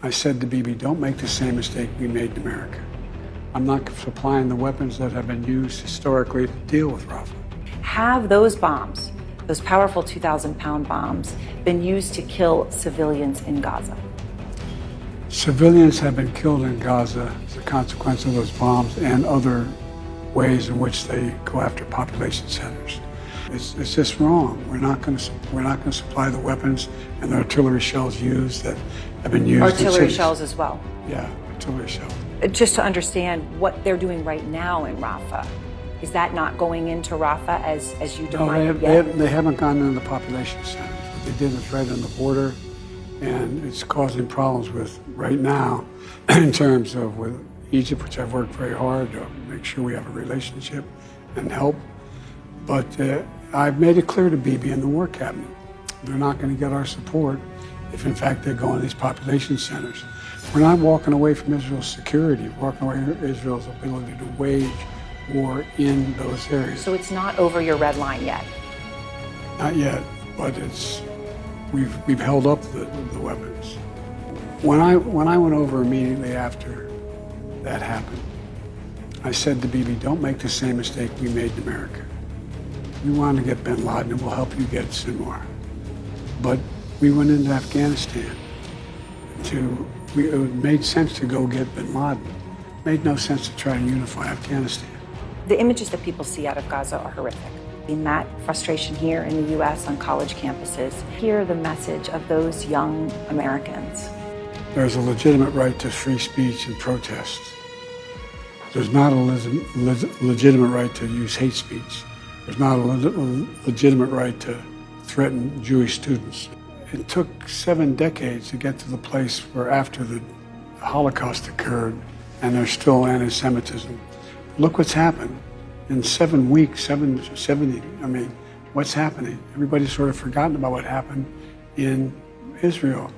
I said to Bibi, don't make the same mistake we made in America. I'm not supplying the weapons that have been used historically to deal with Rafah. Have those bombs, those powerful 2,000-pound bombs, been used to kill civilians in Gaza? Civilians have been killed in Gaza as a consequence of those bombs and other ways in which they go after population centers. It's just wrong. We're not going to supply the weapons and the artillery shells used that have been used. Artillery shells as well. Yeah, artillery shells. Just to understand what they're doing right now in Rafah, is that not going into Rafah as you define it yet? They haven't gone into the population centers. What they did is right on the border, and it's causing problems with right now in terms of with Egypt, which I've worked very hard to make sure we have a relationship and help. But I've made it clear to Bibi and the War Cabinet, they're not going to get our support if in fact they're going to these population centers. We're not walking away from Israel's security, we're walking away from Israel's ability to wage war in those areas. So it's not over your red line yet? Not yet, but we've held up the weapons. When I went over immediately after that happened, I said to Bibi, don't make the same mistake we made in America. We want to get bin Laden, and we'll help you get Sinwar. But we went into Afghanistan it made sense to go get bin Laden. It made no sense to try to unify Afghanistan. The images that people see out of Gaza are horrific. In that frustration here in the U.S. on college campuses, hear the message of those young Americans. There's a legitimate right to free speech and protest. There's not a legitimate right to use hate speech. There's not a legitimate right to threaten Jewish students. It took 7 decades to get to the place where after the Holocaust occurred and there's still anti-Semitism. Look what's happened. In 7 weeks, 70, what's happening? Everybody's sort of forgotten about what happened in Israel.